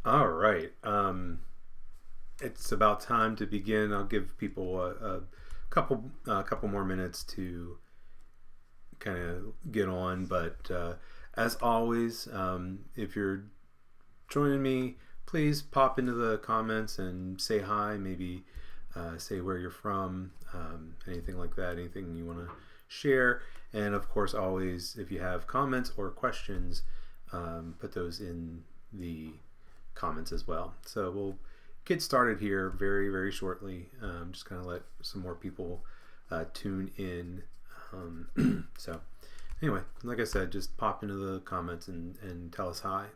All right. It's about time to begin. I'll give people a couple more minutes to kind of get on. But as always, if you're joining me, please pop into the comments and say hi. Maybe say where you're from, anything like that. Anything you want to share. And of course, always, if you have comments or questions, put those in the comments as well. So we'll get started here very, very shortly. Just kind of let some more people tune in. So anyway, like I said, just pop into the comments and tell us hi.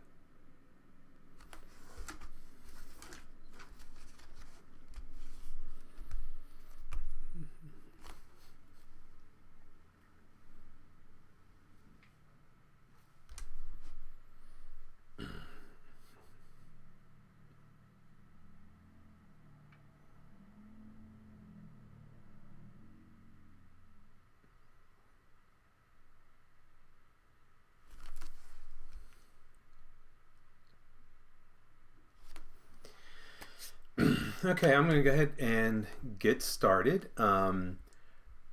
Okay, I'm going to go ahead and get started.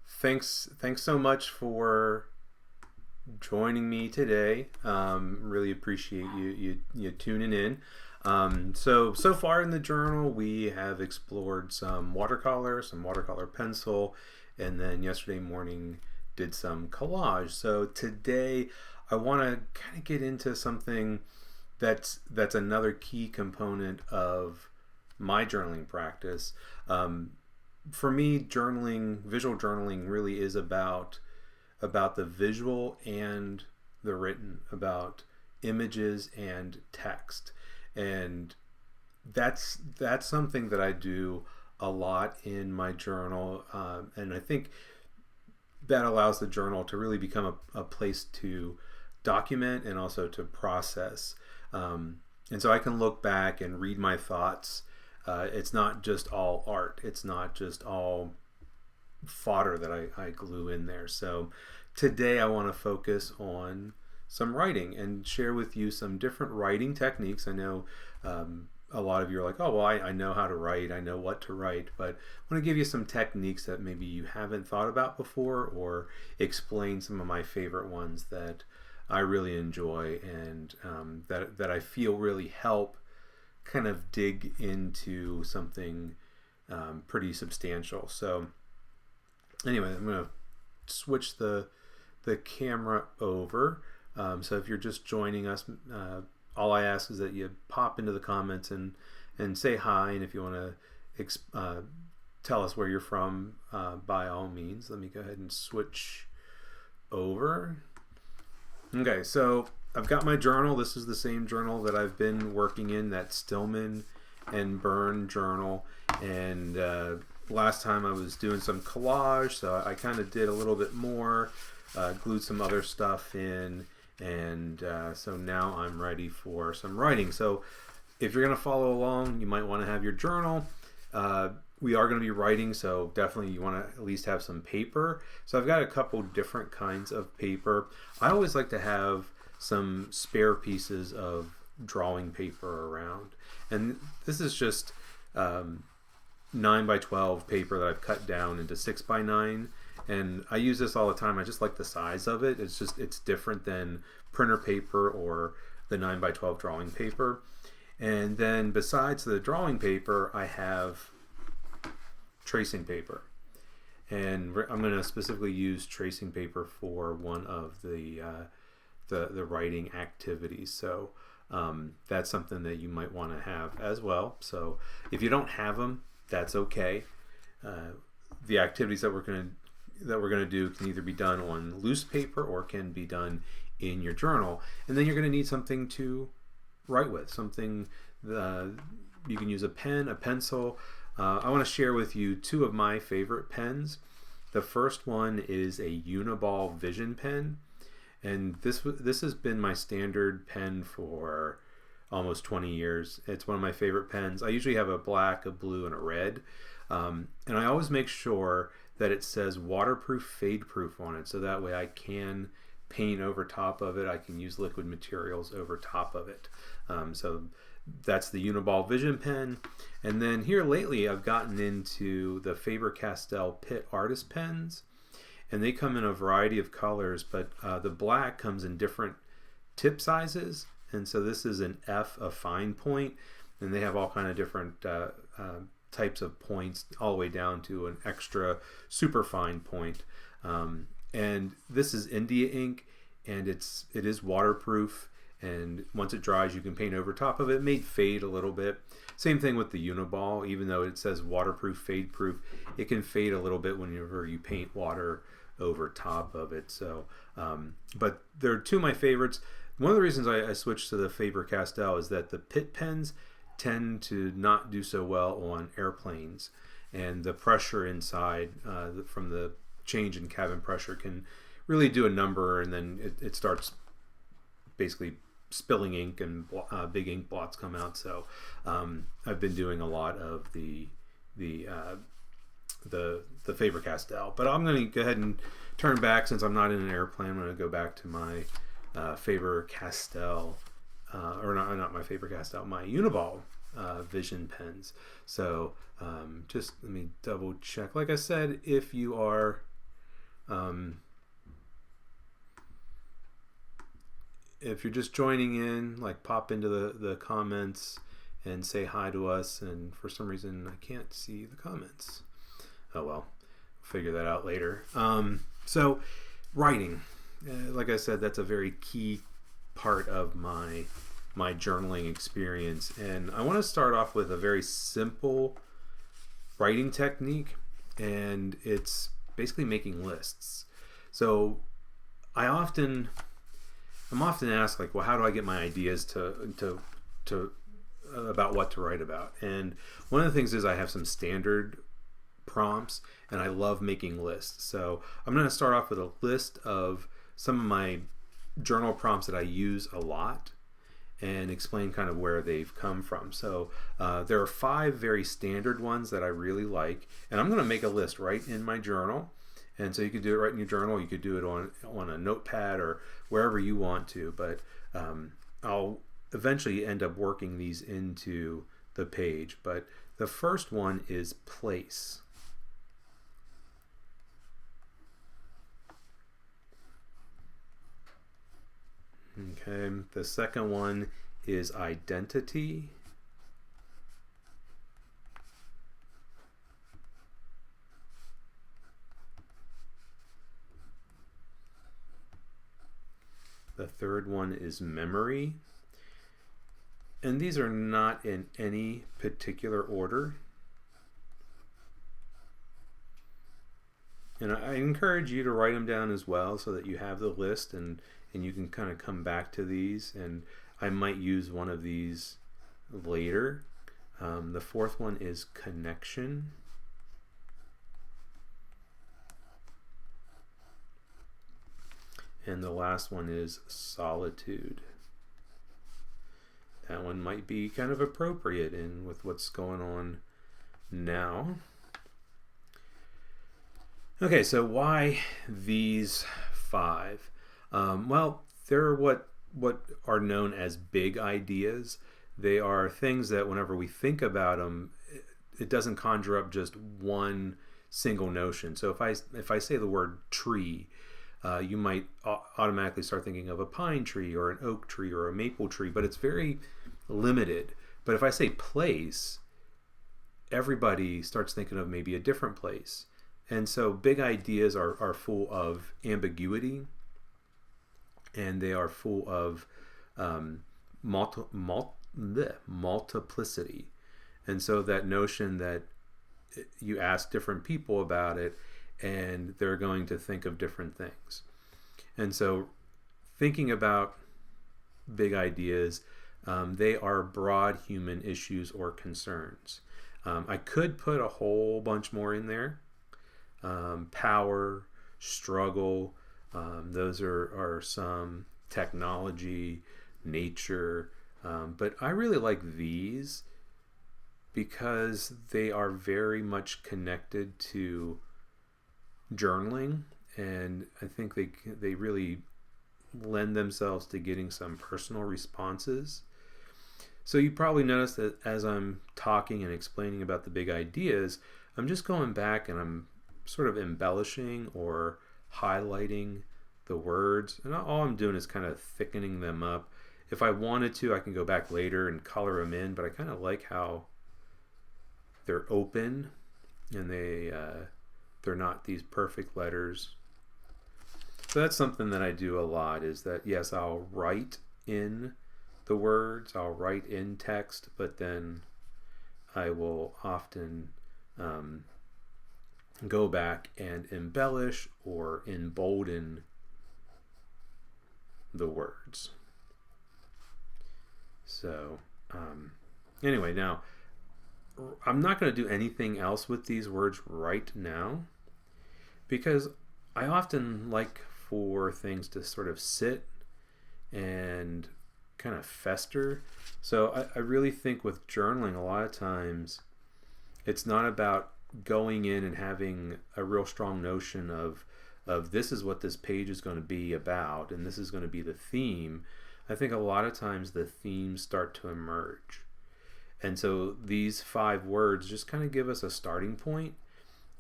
Thanks so much for joining me today. Really appreciate you tuning in. So far in the journal, we have explored some watercolor pencil, and then yesterday morning did some collage. So today, I want to kind of get into something that's another key component of my journaling practice. For me, visual journaling really is about the visual and the written, about images and text. And that's something that I do a lot in my journal. And I think that allows the journal to really become a place to document and also to process. And so I can look back and read my thoughts. It's not just all art. It's not just all fodder that I glue in there. So today I want to focus on some writing and share with you some different writing techniques. I know a lot of you are like, oh, well, I know how to write. I know what to write. But I want to give you some techniques that maybe you haven't thought about before, or explain some of my favorite ones that I really enjoy and that I feel really help kind of dig into something pretty substantial. So anyway, I'm going to switch the camera over. So if you're just joining us, all I ask is that you pop into the comments and say hi. And if you want to tell us where you're from, by all means. Let me go ahead and switch over. Okay, so I've got my journal. This is the same journal that I've been working in, that Stillman and Byrne journal. And last time I was doing some collage, so I kind of did a little bit more, glued some other stuff in, and so now I'm ready for some writing. So if you're going to follow along, you might want to have your journal. We are going to be writing, so definitely you want to at least have some paper. So I've got a couple different kinds of paper. I always like to have some spare pieces of drawing paper around. And this is just 9x12 paper that I've cut down into 6x9. And I use this all the time. I just like the size of it. It's different than printer paper or the 9x12 drawing paper. And then besides the drawing paper, I have tracing paper. And I'm going to specifically use tracing paper for one of the writing activities. So that's something that you might want to have as well. So if you don't have them, that's okay. The activities that we're going to do can either be done on loose paper or can be done in your journal. And then you're going to need something to write with. Something you can use a pen, a pencil. I want to share with you two of my favorite pens. The first one is a Uniball Vision pen. And this has been my standard pen for almost 20 years. It's one of my favorite pens. I usually have a black, a blue, and a red. And I always make sure that it says waterproof, fade proof on it. So that way I can paint over top of it. I can use liquid materials over top of it. So that's the Uniball Vision Pen. And then here lately I've gotten into the Faber-Castell Pitt Artist Pens, and they come in a variety of colors, but the black comes in different tip sizes. And so this is an F, a fine point, and they have all kind of different types of points, all the way down to an extra super fine point. And this is India ink, and it is waterproof, and once it dries you can paint over top of it. It may fade a little bit. Same thing with the Uniball. Even though it says waterproof, fade proof, it can fade a little bit whenever you paint water over top of it. So but they're two of my favorites. One of the reasons I switched to the Faber-Castell is that the Pitt pens tend to not do so well on airplanes, and the pressure inside from the change in cabin pressure can really do a number, and then it starts basically spilling ink, and big ink blots come out. So I've been doing a lot of the Faber-Castell, but I'm going to go ahead and turn back. Since I'm not in an airplane, I'm going to go back to my Faber-Castell, or not my Faber-Castell, my Uniball Vision pens. So just let me double check. Like I said, if you are if you're just joining in, like, pop into the comments and say hi to us. And for some reason I can't see the comments. Oh well, figure that out later. So writing, like I said, that's a very key part of my journaling experience, and I want to start off with a very simple writing technique, and it's basically making lists. So I'm often asked, like, well, how do I get my ideas to about what to write about? And one of the things is I have some standard prompts, and I love making lists. So I'm going to start off with a list of some of my journal prompts that I use a lot, and explain kind of where they've come from. So there are 5 very standard ones that I really like, and I'm going to make a list right in my journal. And so you could do it right in your journal. You could do it on a notepad or wherever you want to, but I'll eventually end up working these into the page. But the first one is place. Okay, the second one is identity. The third one is memory. And these are not in any particular order. And I encourage you to write them down as well, so that you have the list, and you can kind of come back to these, and I might use one of these later. The fourth one is connection. And the last one is solitude. That one might be kind of appropriate with what's going on now. Okay, so why these 5? Well, they're what are known as big ideas. They are things that whenever we think about them, it doesn't conjure up just one single notion. So if I say the word tree, you might automatically start thinking of a pine tree or an oak tree or a maple tree, but it's very limited. But if I say place, everybody starts thinking of maybe a different place. And so big ideas are full of ambiguity, and they are full of multiplicity. And so that notion that you ask different people about it, and they're going to think of different things. And so thinking about big ideas, they are broad human issues or concerns. I could put a whole bunch more in there. Power, struggle, those are some. Technology, nature, but I really like these because they are very much connected to journaling, and I think they really lend themselves to getting some personal responses. So you probably noticed that as I'm talking and explaining about the big ideas, I'm just going back and I'm sort of embellishing or highlighting the words. And all I'm doing is kind of thickening them up. If I wanted to, I can go back later and color them in, but I kind of like how they're open and they're not these perfect letters. So that's something that I do a lot, is that yes, I'll write in the words, I'll write in text, but then I will often go back and embellish or embolden the words. So anyway, now I'm not going to do anything else with these words right now, because I often like for things to sort of sit and kind of fester. So I really think with journaling, a lot of times it's not about going in and having a real strong notion of this is what this page is going to be about and this is going to be the theme. I think a lot of times the themes start to emerge. And so these 5 words just kind of give us a starting point,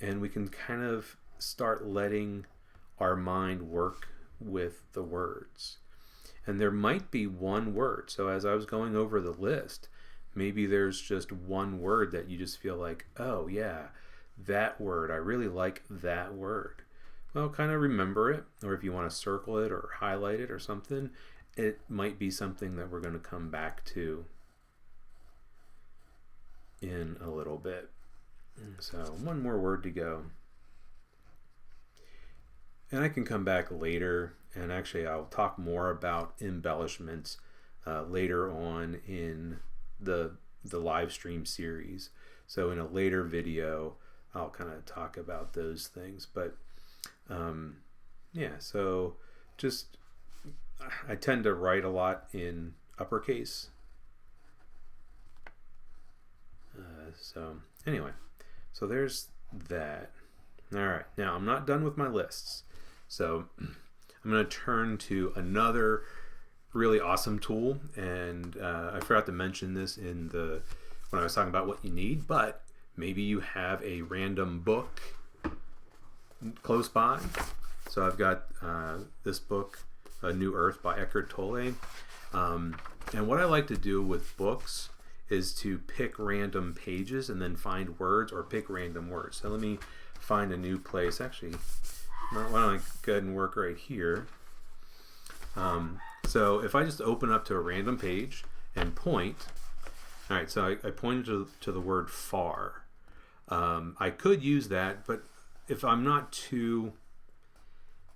and we can kind of start letting our mind work with the words. And there might be one word. So as I was going over the list, maybe there's just one word that you just feel like, oh yeah, that word, I really like that word. Well, kind of remember it, or if you want to circle it or highlight it or something, it might be something that we're going to come back to in a little bit. So one more word to go. And I can come back later, and actually I'll talk more about embellishments later on in the live stream series. So in a later video, I'll kind of talk about those things. But yeah, so just I tend to write a lot in uppercase. So anyway, so there's that. All right, now I'm not done with my lists. So I'm going to turn to another really awesome tool, and I forgot to mention this in when I was talking about what you need, but maybe you have a random book close by. So I've got this book, A New Earth by Eckhart Tolle. And what I like to do with books is to pick random pages and then find words, or pick random words. So let me find a new place. Actually, why don't I go ahead and work right here. So if I just open up to a random page and point, all right, so I pointed to the word far. I could use that, but if I'm not too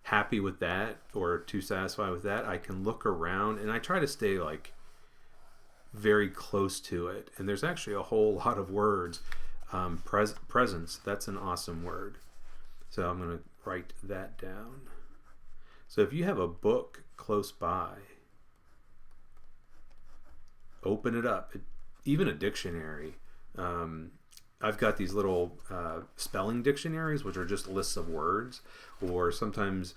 happy with that or too satisfied with that, I can look around, and I try to stay like very close to it. And there's actually a whole lot of words. Presence, that's an awesome word. So I'm going to write that down. So if you have a book close by, open it up. Even a dictionary. I've got these little spelling dictionaries, which are just lists of words, or sometimes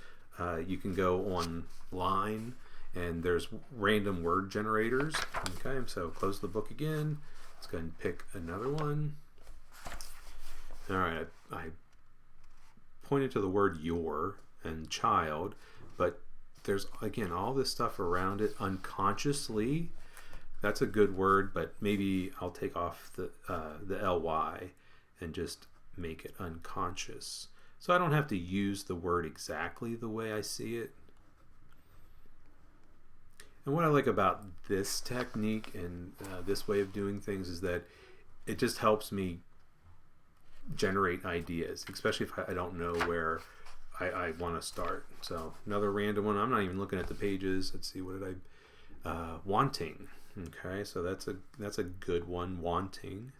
you can go online and there's random word generators. Okay, so close the book again. Let's go ahead and pick another one. All right, I pointed to the word your and child, but there's, again, all this stuff around it unconsciously. That's a good word, but maybe I'll take off the ly and just make it unconscious. So I don't have to use the word exactly the way I see it. And what I like about this technique and this way of doing things is that it just helps me generate ideas, especially if I don't know where I want to start. So another random one. I'm not even looking at the pages. Let's see, what did I... wanting. Okay, so that's a good one, wanting.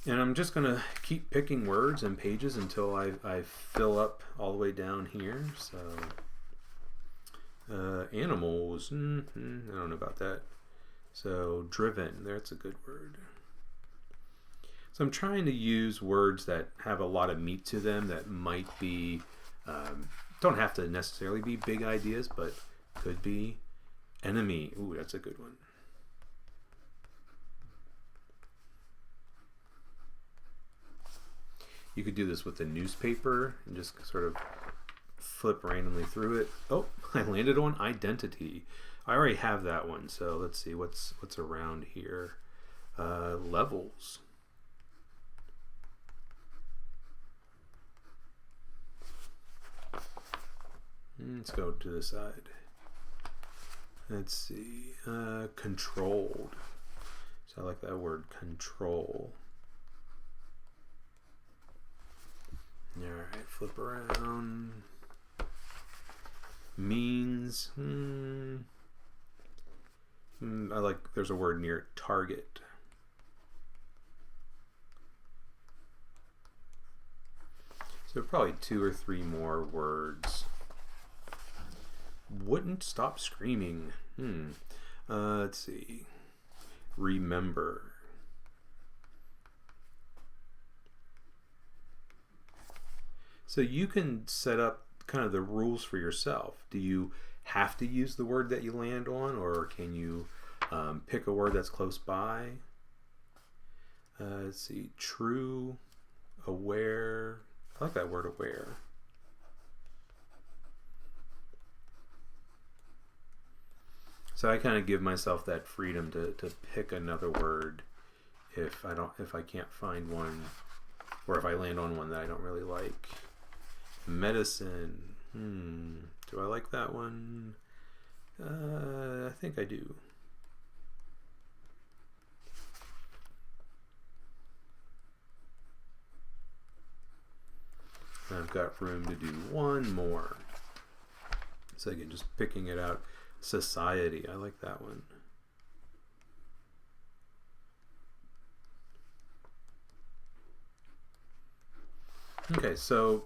And I'm just going to keep picking words and pages until I fill up all the way down here. So animals, I don't know about that. So driven, that's a good word. So I'm trying to use words that have a lot of meat to them, that might be Don't have to necessarily be big ideas, but could be. Enemy. Ooh, that's a good one. You could do this with the newspaper and just sort of flip randomly through it. Oh, I landed on identity. I already have that one, so let's see what's around here. Levels. Let's go to the side. Let's see. Controlled. So I like that word, control. All right, flip around. Means. I like, there's a word near it, target. So probably 2 or 3 more words. Wouldn't stop screaming. Let's see. Remember. So you can set up kind of the rules for yourself. Do you have to use the word that you land on, or can you pick a word that's close by? Let's see. True, aware. I like that word, aware. So I kind of give myself that freedom to pick another word if I can't find one, or if I land on one that I don't really like. Medicine. Do I like that one? I think I do. I've got room to do one more. So again, just picking it out. Society. I like that one. Okay, so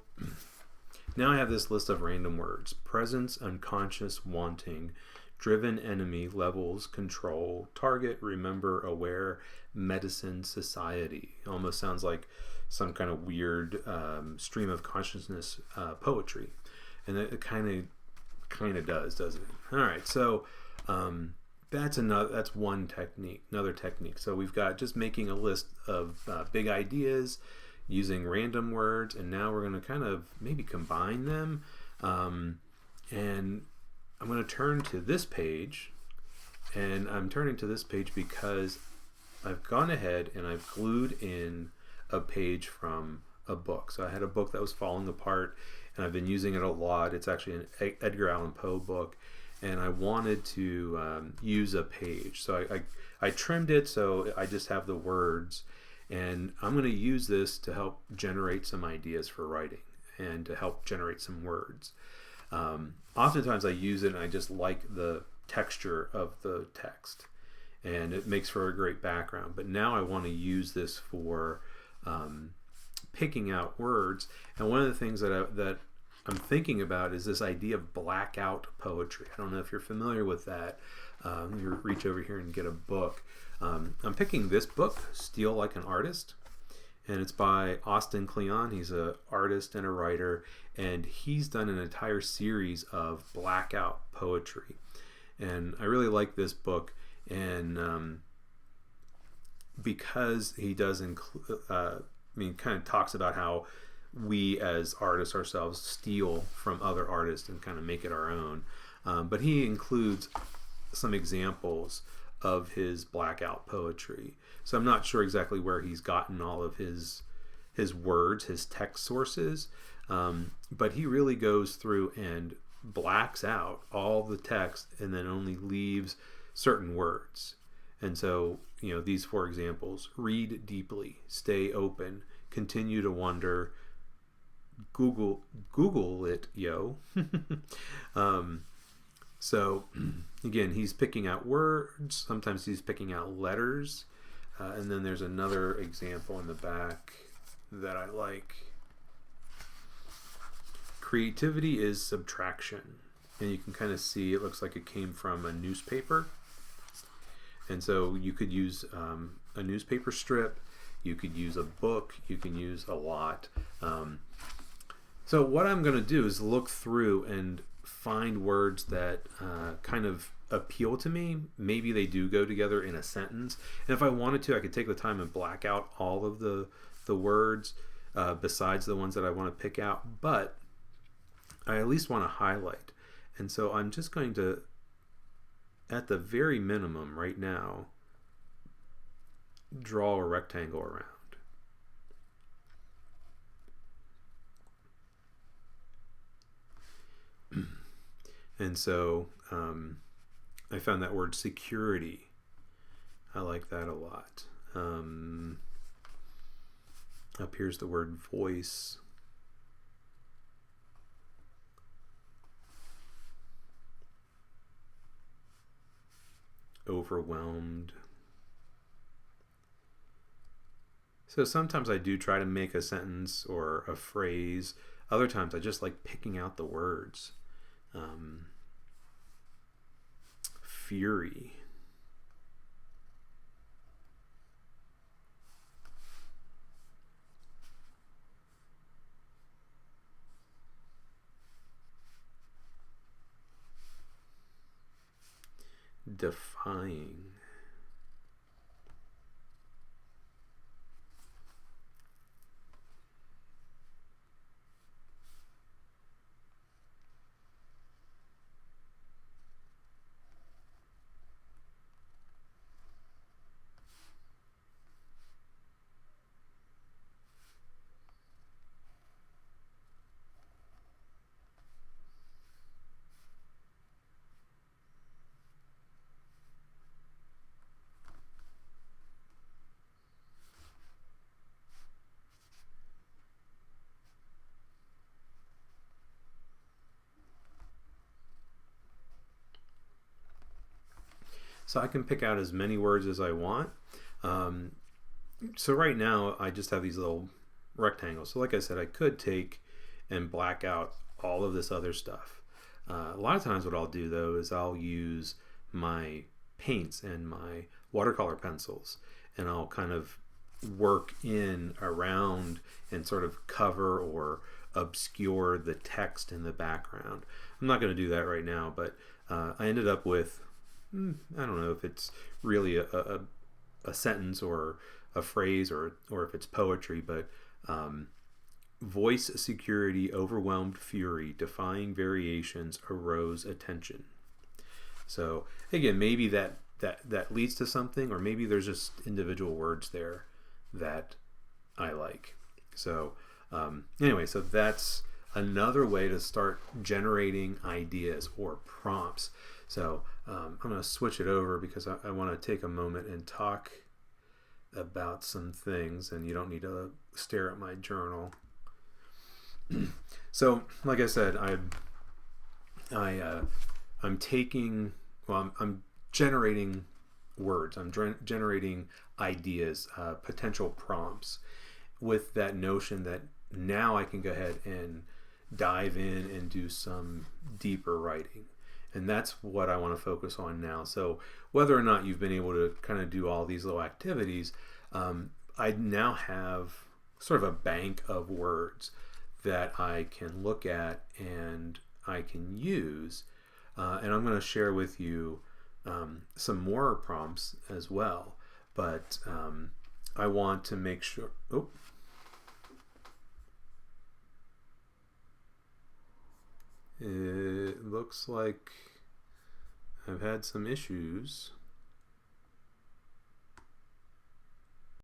now I have this list of random words. Presence, unconscious, wanting, driven, enemy, levels, control, target, remember, aware, medicine, society. It almost sounds like some kind of weird stream of consciousness poetry. And it kind of does, doesn't it? All right, so that's one technique, another technique. So we've got just making a list of big ideas, using random words, and now we're going to kind of maybe combine them. And I'm going to turn to this page, and I'm turning to this page because I've gone ahead and I've glued in a page from a book. So I had a book that was falling apart, and I've been using it a lot. It's actually an Edgar Allan Poe book, and I wanted to use a page. So I trimmed it so I just have the words, and I'm going to use this to help generate some ideas for writing and to help generate some words. Oftentimes I use it and I just like the texture of the text, and it makes for a great background. But now I want to use this for picking out words. And one of the things that I'm thinking about is this idea of blackout poetry. I don't know if you're familiar with that. You reach over here and get a book. I'm picking this book, Steal Like an Artist, and it's by Austin Kleon. He's an artist and a writer, and he's done an entire series of blackout poetry. And I really like this book, and because he does kind of talks about how we as artists ourselves steal from other artists and kind of make it our own. But he includes some examples of his blackout poetry. So I'm not sure exactly where he's gotten all of his words, his text sources, but he really goes through and blacks out all the text and then only leaves certain words. And so, these 4 examples: read deeply, stay open, continue to wonder, Google it, yo. So again, he's picking out words. Sometimes he's picking out letters. And then there's another example in the back that I like. Creativity is subtraction. And you can kind of see it looks like it came from a newspaper. And so you could use a newspaper strip. You could use a book. You can use a lot. So what I'm going to do is look through and find words that kind of appeal to me. Maybe they do go together in a sentence. And if I wanted to, I could take the time and black out all of the words besides the ones that I want to pick out. But I at least want to highlight. And so I'm just going to, at the very minimum right now, draw a rectangle around. And so I found that word security. I like that a lot. Up here's the word voice. Overwhelmed. So sometimes I do try to make a sentence or a phrase. Other times I just like picking out the words. Fury. Defying. So I can pick out as many words as I want. So right now I just have these little rectangles. So like I said, I could take and black out all of this other stuff. A lot of times what I'll do though is I'll use my paints and my watercolor pencils, and I'll kind of work in around and sort of cover or obscure the text in the background. I'm not going to do that right now, but I ended up with, I don't know if it's really a sentence or a phrase or if it's poetry, but voice security, overwhelmed fury, defying variations, arose attention. So again, maybe that leads to something, or maybe there's just individual words there that I like. So anyway, so that's another way to start generating ideas or prompts. So I'm going to switch it over because I want to take a moment and talk about some things, and you don't need to stare at my journal. So like I said, I'm taking, well, I'm generating words. I'm generating ideas, potential prompts, with that notion that now I can go ahead and dive in and do some deeper writing. And that's what I want to focus on now. So whether or not you've been able to kind of do all these little activities, I now have sort of a bank of words that I can look at and I can use. And I'm going to share with you some more prompts as well. But I want to make sure... Oh. It looks like I've had some issues.